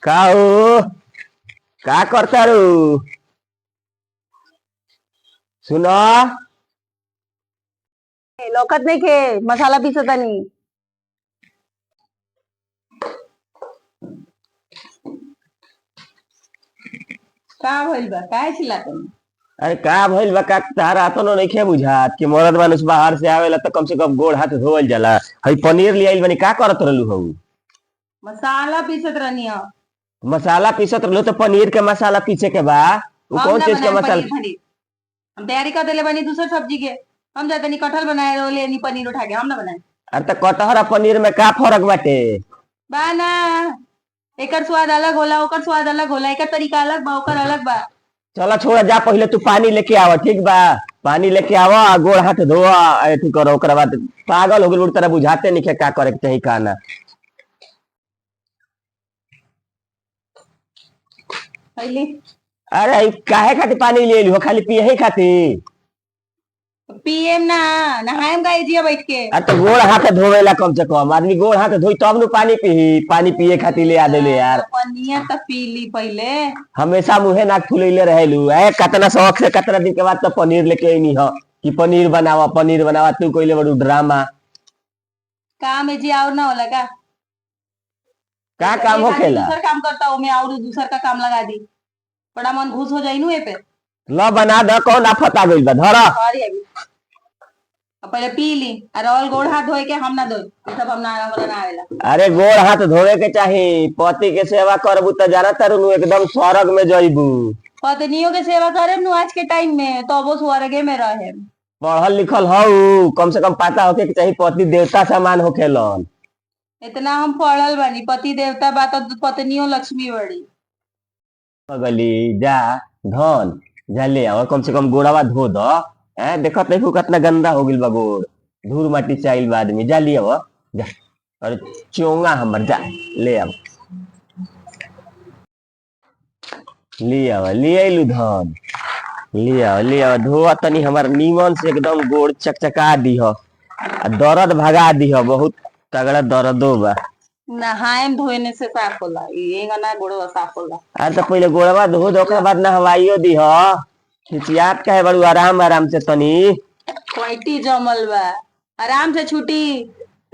का हो? का करता रू? सुनो। लौकत नहीं के मसाला पीसतानी। का भइल बा? काहे चिल्लातनी? अरे का भइल बा? का तारा तो नइखे बुझात कि मरद मानुष बाहर से आवेला तो कम से कम गोड़ हाथ धोवल जाला। हई पनीर ले आइल बनी, का करत रहलू हऊ? मसाला पीसत रहनी हो। मसाला पीसत रहलू तो पनीर के मसाला पीछे के बा। उ हम कौन ना चीज के बनाए मसाला? पनीर फनीर। हम तैयारी कर देले बनी दूसर सब्जी के। हम जाते नहीं कटहल बनाए रोले नहीं पनीर उठा के हम ना बनाए। अरे तो कटहर आ पनीर में का फर्क बाटे? बा ना। एकर स्वाद अलग होला, ओकर स्वाद अलग होला, एकर तरीका अलग बा, ओकर अलग बा। चलो छोड़, जा पहले तू पानी लेके आवा, ठीक बा? पानी लेके आवा, गोड़ हाथ धोआ, एथी करो, ओकरा बाद पागल हो गेल तेरा बुझाते नहीं का करे के चाही का ना। पहले अरे ई काहे खातिर पानी ले लियो? खाली पिए ही खातिर? पीएम ना नहाएम का एजिया बैठ के। अरे तो गोड़ हाथ धोवेला कम से कम आदमी गोड़ हाथ धोई तब नु पानी पी। पानी पिए खातिर ले आ देले यार। पनिया त पी ली पहले। हमेशा मुहे नाक फुलैले रहेलू। कतना शौक से कतना दिन के बाद तो पनीर लेके आईनी ह कि पनीर बनावा, पनीर बनावा। तू कइले बड़ू ड्रामा। काम एजी और ना होला का काम एक आदमी होखेला? दूसर काम करता हूँ मैं और दूसर का काम लगा दी। बड़ा मन घुस हो जाई नु ए पे। ल बना द, कौन आफत आ गइल बा? धरा। सॉरी अभी। अब पहले पी ली और ऑल गोड़ हाथ धोए के हम ना धोई। ये सब हम ना हमरा ना आवेला। अरे गोड़ हाथ धोवे के चाही। पति के सेवा करबू त जाना तारू एकदम स्वर्ग में जइबू। पत्नियों के सेवा करे नु आज के टाइम में तो वो स्वर्गे में रहे। पढ़ल लिखल हऊ, कम से कम पता होके के चाही पति देवता समान होखेलन। इतना हम पढ़ल बानी, पति देवता बा तो पत्नियों लक्ष्मी बड़ी। गली जा धन, जा ले आओ, कम से कम गोड़वा धो दो। देखत नहीं कितना गंदा हो गिल बा गोड़। धूल माटी से आइल बा आदमी। जा लिया जा। अरे चोंगा हमर, जा ले आओ। ले आओ, ले आइलू धन। ले आओ, ले आओ, धोआ तनी हमार नीमन से एकदम गोड़ चकचका दीह आ दर्द भगा दीह। बहुत तगड़ा दर्दो बा। नहाएम धोने से साफ होला, ये ना गोड़वा साफ होला। अरे तो पहले गोड़वा धो दो, ओकरा बाद नहवाइयो दीह। खिसियात काहे बड़ू? आराम आराम से तनी। क्वालिटी जमल बा, आराम से छुटी।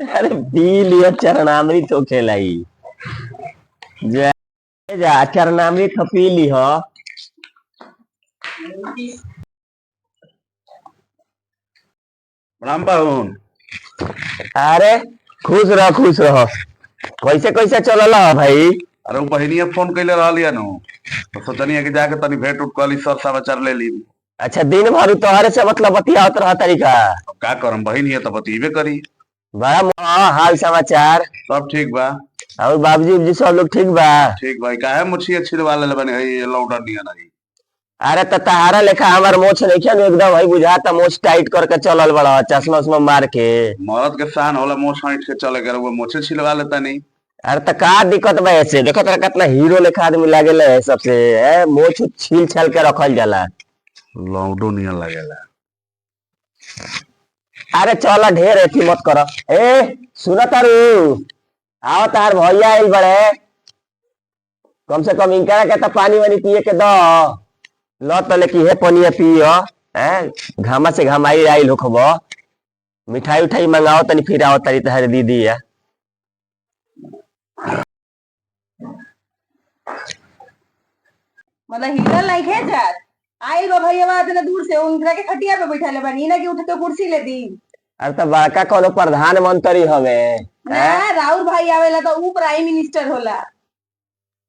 अरे पी लियो, चरणामृत होखेला ई। जा जा चरणामृत पी लिह। राम बाहुन। अरे खुश रह, खुश रह। कैसे कैसे चलल ह भाई? अरे वो बहनिया फोन कैले रहलिया नु, तो सोचनी है कि जाके तनी भेंट उठ कली, सर समाचार ले ली। अच्छा, दिन भर तोहरे से मतलब बतियावत रह तरीका? अब का करम, बहन है तो बतीबे करी। बड़ा हाल समाचार? सब ठीक बा। और बाबूजी उबजी सब लोग ठीक बा? ठीक भाई, काहे मुछिया छिलवा ले बने है ये लौंडा निया नहीं। अरे तो तहारा लेखा हमार मोछ नहीं एकदम भाई बुझाता मोछ टाइट करके चलल बड़ा, चश्मा उश्मा मार के। मरद के शान होला मोछ हाइट के चले करे, वो मोछे छिलवा लेता नहीं। अरे तो का दिक्कत बा ऐसे? देखो तो कितना हीरो लेखा आदमी लागेला है सबसे। मोछ छील छाल के रखल जाला। लौंडो निया लगेला। अरे चल, ढेर एथी मत कर। सुन तारू, आओ तार भैया आइल बड़े। कम से कम इनकरा के तो पानी वानी पिए के दो। लो तो लेकी है पनिया पियो। घामा से घामाई आइल होखब। मिठाई उठाई मंगाओ तनी, फिर आओ तारी तहरे दीदी है। मतलब हिलल नहीं खे जात। आइल बा भैया बा इतना दूर से, उनकरा के खटिया पे बैठा ले बानी ना कि उठ के कुर्सी ले दी। अरे तो बड़का कोनो प्रधानमंत्री हवे। ना राहुल भाई आवेला तो ऊ प्राइम मिनिस्टर होला।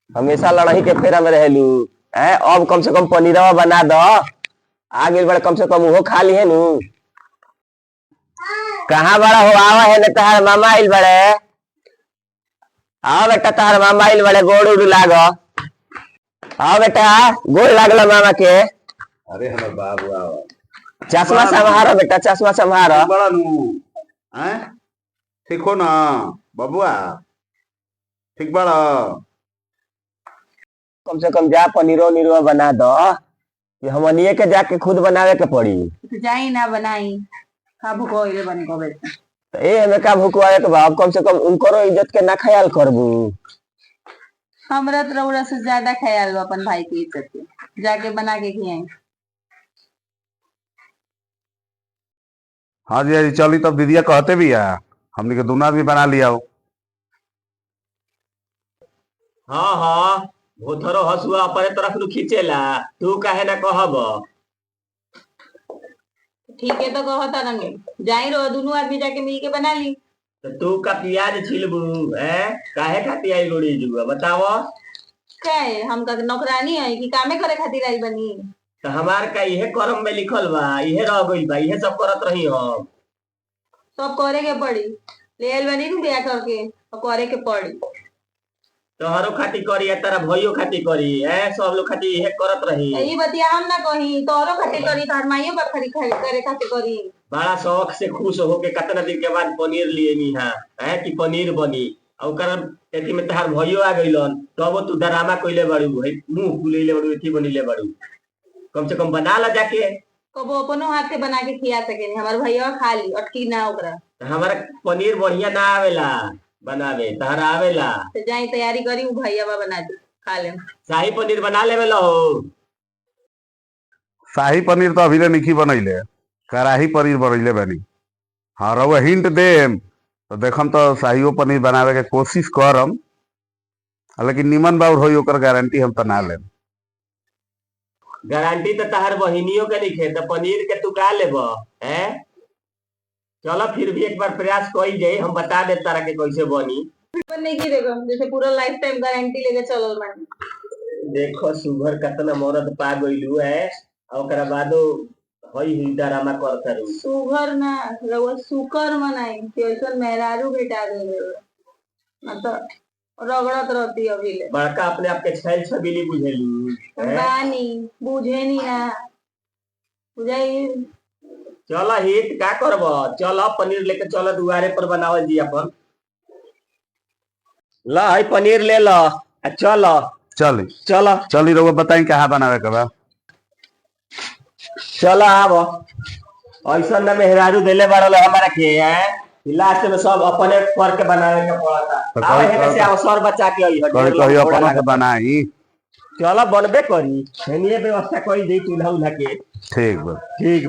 हमेशा लड़ाई के फेरा में रहेलू। अब कम से कम पनीरवा बना दो। आ गेल बड़े, कम से कम वो खा ली है नु। कहाँ बड़ा हो? आवा है न, तहार मामा आइल बड़े। आओ बेटा, तहार मामा आइल बड़े, गोड़ उड़ लागो। आओ बेटा, गोड़ लागल मामा के। अरे हमर बाबू आओ। चश्मा संभारो बेटा, चश्मा संभारो। बड़ा नु हैं? ठीक हो ना बबुआ? ठीक बड़ा? कम से कम जा पनीरो नीरो बना दो कि हमनिए के जाके खुद बनावे के पड़ी। तो जाई ना बनाई, का भूखो इले बने को बेटा। तो हमें का भुकवाए के बा? कम से कम उनको इज्जत के ना ख्याल करबू। हमरा तो रउरा से ज्यादा ख्याल बा अपन भाई की इज्जत के, जाके बना के खियाई। हाँ जी हाँ जी, चली तब दीदिया कहते भी है हमने के दोनों आदमी बना लिया हो। हाँ हाँ, भोथरो हसुआ अपने तरफ नु खींचेला, तू काहे ना कहब। ठीक है तो कहता ना जाई रो दोनों आदमी जाके मिल के बना ली। तो तू का प्याज छिलबू है, काहे खाती आई रोड़ी जुआ बताओ। क्या है, हम का नौकरानी है कि कामे करे खातिर आई बनी? तो हमार का इहे करम में लिखल बा, इहे रह गइल बा, इहे सब करत रही हम। सब करे के पड़ी, ले आइल बनी नु बिया करके और करे के पड़ी। तोहरो खाती करी है, तारा भइयो खाती करी है, सब लोग खाती इहे करत रही। यही बतिया हम ना कही, तोहरो खातिर करी, तोहर माइयो बाप खातिर करे खातिर करी। बड़ा शौक से खुश होके कितना दिन के बाद पनीर लिए नी है कि पनीर बनी, और ओकर एथी में तहार भइयो आ गइलन, तब तू डरामा कइले बाड़ू, मुंह फुलैले बाड़ू, एथी बनिले बाड़ू। कम से कम बना ला जाके। कबो अपनो हाथ से बना के खिया सके, हमार भैया खा ली, अटकी ना ओकरा। हमारा पनीर बढ़िया ना आवेला बनावे, तहरा आवेला। तो जाई तैयारी करी, भैया बा बना दी, खा ले। शाही पनीर बना लेवे लो। शाही पनीर तो अभी नहीं बनैले, कड़ाही पनीर बनैले बनी। हाँ रउआ हिंट देम तो देखम तो शाही पनीर बनावे के कोशिश करम, लेकिन निमन बाउर होई ओकर गारंटी हम तो ना लेम। गारंटी तो तहार बहिनियों के नहीं, तो पनीर के तू का लेब है। चलो फिर भी एक बार प्रयास कई जाए, हम बता दे तारा के कैसे बनी। नहीं की देखो, जैसे पूरा लाइफ टाइम गारंटी लेके चलल बानी। देखो सुगर कितना मरद पा गइलू है, और ओकरा बादो हई हुई डरामा करता रहू। सुगर ना रउआ सुकर मनाई, कैसन मेहरारू बेटा गए मतलब रगड़त रहती अभी ले। बड़का अपने आप के छैल छबीली बुझेलू हैं? बानी बुझे नहीं ना बुझाई। चलो हिट का करब, चलो पनीर लेके चलो दुआरे पर बनावल जी अपन। ला हई पनीर ले लो, चलो चली चलो चली रउआ बताई कहाँ बनावे के बा। चलो आबो, ऐसा ना मेहरारू देले बाड़ो हमारा के है, लास्ट में सब अपने कर के बनावे के पड़ता। आवे है से आओ सर बच्चा के आई कही अपना से बनाई। चलो बनबे करी, हेनिए व्यवस्था करी दे चूल्हा उल्हा के। ठीक बा। ठीक।